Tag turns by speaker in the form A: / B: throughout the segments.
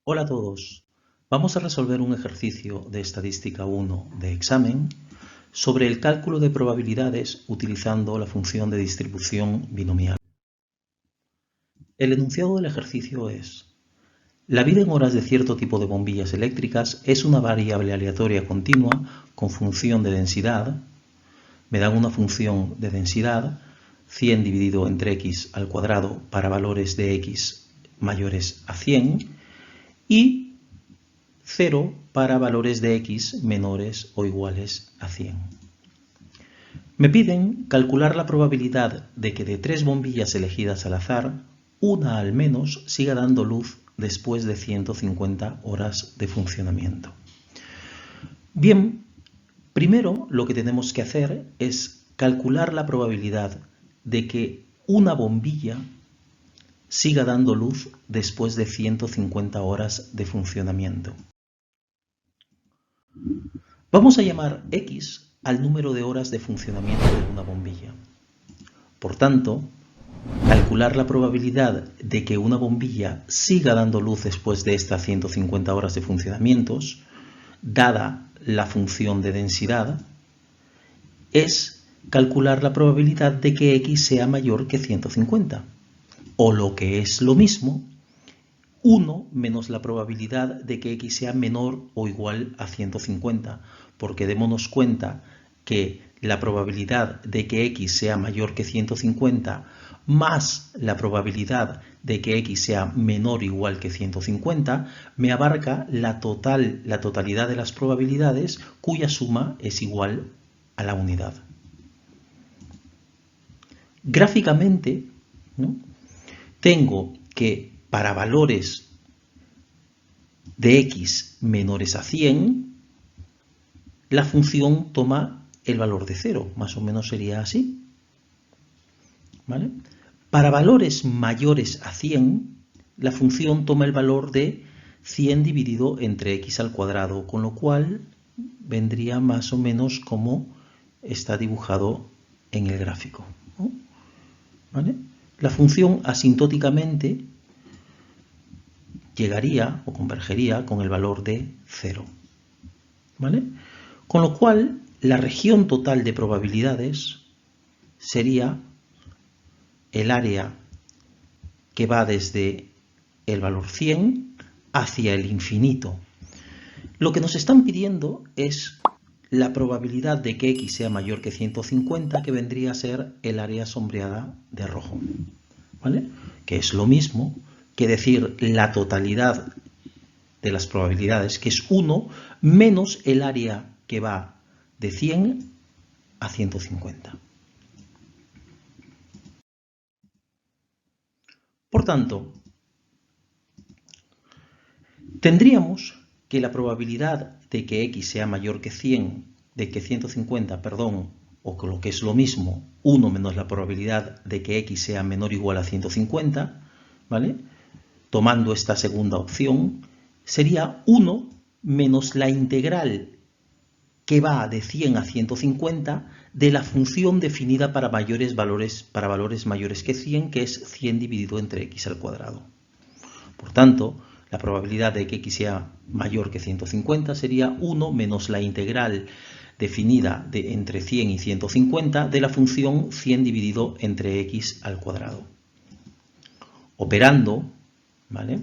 A: Hola a todos. Vamos a resolver un ejercicio de Estadística 1 de examen sobre el cálculo de probabilidades utilizando la función de distribución binomial. El enunciado del ejercicio es: la vida en horas de cierto tipo de bombillas eléctricas es una variable aleatoria continua con función de densidad. Me dan una función de densidad 100 dividido entre x al cuadrado para valores de x mayores a 100 y 0 para valores de x menores o iguales a 100. Me piden calcular la probabilidad de que de 3 bombillas elegidas al azar, una al menos siga dando luz después de 150 horas de funcionamiento. Bien, primero lo que tenemos que hacer es calcular la probabilidad de que una bombilla siga dando luz después de 150 horas de funcionamiento. Vamos a llamar x al número de horas de funcionamiento de una bombilla. Por tanto, calcular la probabilidad de que una bombilla siga dando luz después de estas 150 horas de funcionamientos, dada la función de densidad, es calcular la probabilidad de que x sea mayor que 150. O lo que es lo mismo, 1 menos la probabilidad de que x sea menor o igual a 150, porque démonos cuenta que la probabilidad de que x sea mayor que 150 más la probabilidad de que x sea menor o igual que 150 me abarca la totalidad de las probabilidades cuya suma es igual a la unidad. Gráficamente, ¿no?, tengo que para valores de x menores a 100, la función toma el valor de 0, más o menos sería así. ¿Vale? Para valores mayores a 100, la función toma el valor de 100 dividido entre x al cuadrado, con lo cual vendría más o menos como está dibujado en el gráfico, ¿no? ¿Vale? La función asintóticamente llegaría o convergería con el valor de 0. ¿Vale? Con lo cual, la región total de probabilidades sería el área que va desde el valor 100 hacia el infinito. Lo que nos están pidiendo es la probabilidad de que x sea mayor que 150, que vendría a ser el área sombreada de rojo, ¿vale? Que es lo mismo que decir la totalidad de las probabilidades, que es 1, menos el área que va de 100 a 150. Por tanto, tendríamos que la probabilidad de que x sea mayor que 150, o que lo que es lo mismo, 1 menos la probabilidad de que x sea menor o igual a 150, ¿vale?, tomando esta segunda opción, sería 1 menos la integral que va de 100 a 150 de la función definida para valores mayores que 100, que es 100 dividido entre x al cuadrado. Por tanto, la probabilidad de que x sea mayor que 150 sería 1 menos la integral definida entre 100 y 150 de la función 100 dividido entre x al cuadrado. Operando, ¿vale?,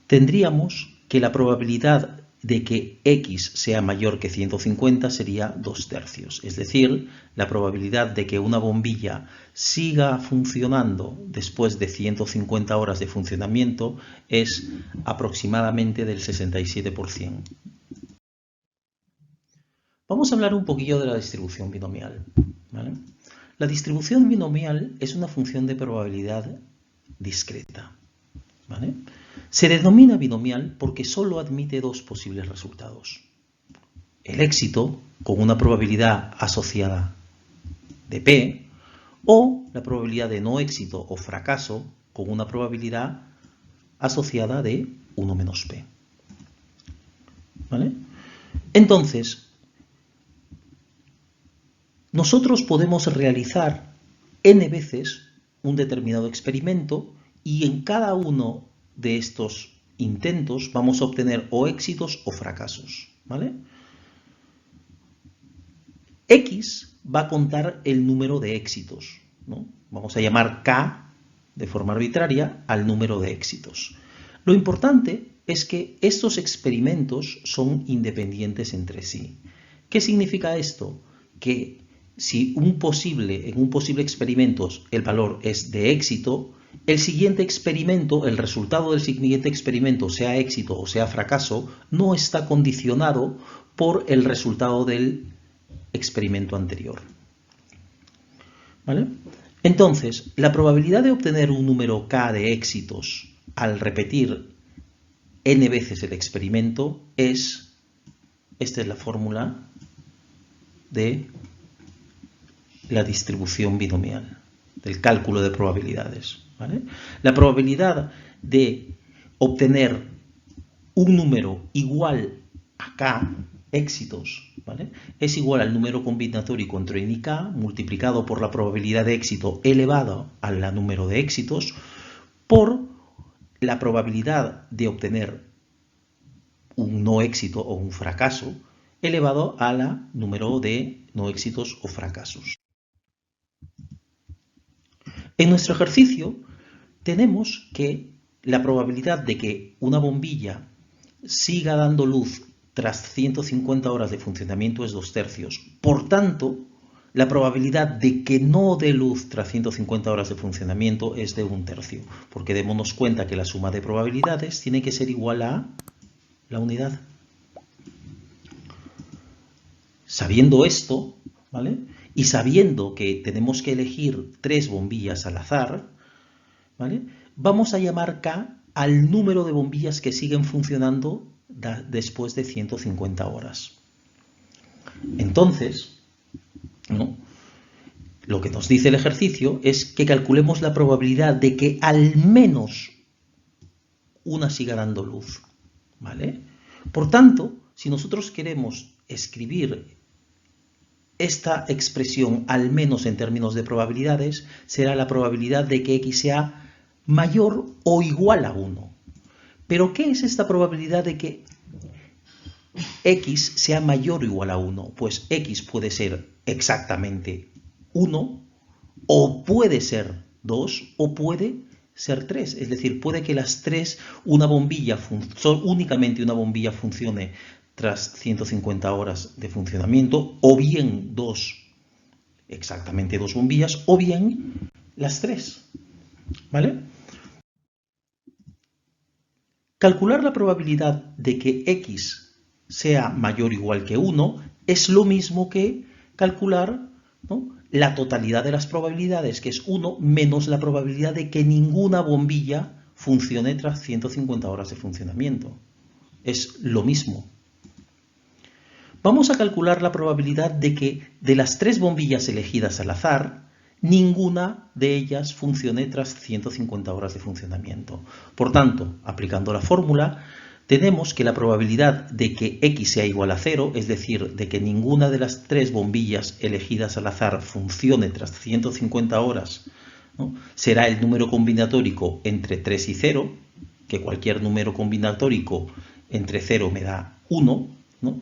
A: tendríamos que la probabilidad de que x sea mayor que 150 sería 2/3. Es decir, la probabilidad de que una bombilla siga funcionando después de 150 horas de funcionamiento es aproximadamente del 67%. Vamos a hablar un poquillo de la distribución binomial, ¿vale? La distribución binomial es una función de probabilidad discreta, ¿vale? Se denomina binomial porque solo admite dos posibles resultados: el éxito con una probabilidad asociada de P, o la probabilidad de no éxito o fracaso con una probabilidad asociada de 1 menos P. ¿Vale? Entonces, nosotros podemos realizar n veces un determinado experimento y en cada uno de estos intentos vamos a obtener o éxitos o fracasos, ¿vale? X va a contar el número de éxitos, ¿no? Vamos a llamar K de forma arbitraria al número de éxitos. Lo importante es que estos experimentos son independientes entre sí. ¿Qué significa esto? Que si en un posible experimento el valor es de éxito, el siguiente experimento, el resultado del siguiente experimento, sea éxito o sea fracaso, no está condicionado por el resultado del experimento anterior. ¿Vale? Entonces, la probabilidad de obtener un número K de éxitos al repetir n veces el experimento es, esta es la fórmula de la distribución binomial, del cálculo de probabilidades, ¿vale? La probabilidad de obtener un número igual a K éxitos, ¿vale? Es igual al número combinatórico entre n y K multiplicado por la probabilidad de éxito elevado al número de éxitos por la probabilidad de obtener un no éxito o un fracaso elevado a la número de no éxitos o fracasos. En nuestro ejercicio tenemos que la probabilidad de que una bombilla siga dando luz tras 150 horas de funcionamiento es 2/3. Por tanto, la probabilidad de que no dé luz tras 150 horas de funcionamiento es de 1/3, porque démonos cuenta que la suma de probabilidades tiene que ser igual a la unidad. Sabiendo esto, ¿vale? Y sabiendo que tenemos que elegir 3 bombillas al azar, ¿vale? Vamos a llamar K al número de bombillas que siguen funcionando después de 150 horas. Entonces, ¿no? Lo que nos dice el ejercicio es que calculemos la probabilidad de que al menos una siga dando luz, ¿vale? Por tanto, si nosotros queremos escribir esta expresión, al menos en términos de probabilidades, será la probabilidad de que X sea mayor o igual a 1. ¿Pero qué es esta probabilidad de que X sea mayor o igual a 1? Pues X puede ser exactamente 1, o puede ser 2, o puede ser 3. Es decir, puede que las 3, únicamente una bombilla funcione tras 150 horas de funcionamiento, o bien exactamente 2 bombillas, o bien las 3. ¿Vale? Calcular la probabilidad de que X sea mayor o igual que 1 es lo mismo que calcular, ¿no?, la totalidad de las probabilidades, que es 1 menos la probabilidad de que ninguna bombilla funcione tras 150 horas de funcionamiento. Es lo mismo. Vamos a calcular la probabilidad de que de las 3 bombillas elegidas al azar, ninguna de ellas funcione tras 150 horas de funcionamiento. Por tanto, aplicando la fórmula, tenemos que la probabilidad de que X sea igual a 0, es decir, de que ninguna de las 3 bombillas elegidas al azar funcione tras 150 horas, ¿no?, será el número combinatórico entre 3 y 0, que cualquier número combinatórico entre 0 me da 1, ¿no?,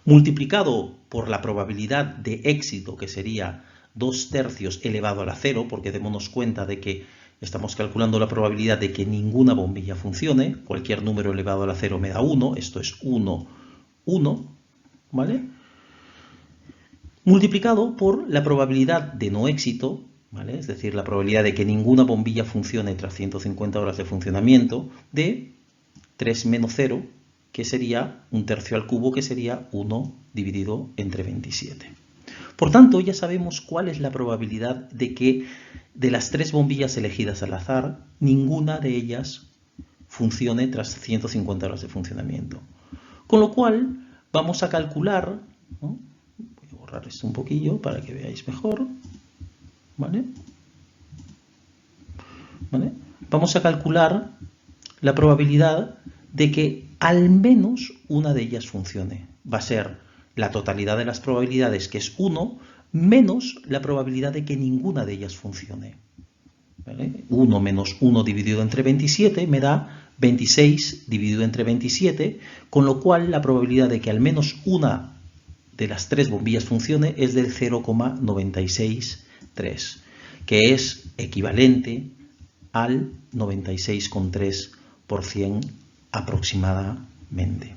A: multiplicado por la probabilidad de éxito, que sería 2/3 elevado a la 0, porque démonos cuenta de que estamos calculando la probabilidad de que ninguna bombilla funcione. Cualquier número elevado a la 0 me da 1, esto es 1, 1, ¿vale? Multiplicado por la probabilidad de no éxito, ¿vale?, es decir, la probabilidad de que ninguna bombilla funcione tras 150 horas de funcionamiento, de 3 menos 0, que sería 1/3 al cubo, que sería 1 dividido entre 27. Por tanto, ya sabemos cuál es la probabilidad de que de las 3 bombillas elegidas al azar, ninguna de ellas funcione tras 150 horas de funcionamiento. Con lo cual, vamos a calcular, ¿no?, voy a borrar esto un poquillo para que veáis mejor, ¿vale? ¿Vale? Vamos a calcular la probabilidad de que al menos una de ellas funcione. Va a ser la totalidad de las probabilidades, que es 1, menos la probabilidad de que ninguna de ellas funcione. ¿Vale? 1 menos 1 dividido entre 27 me da 26 dividido entre 27, con lo cual la probabilidad de que al menos una de las 3 bombillas funcione es del 0,963, que es equivalente al 96,3% aproximadamente.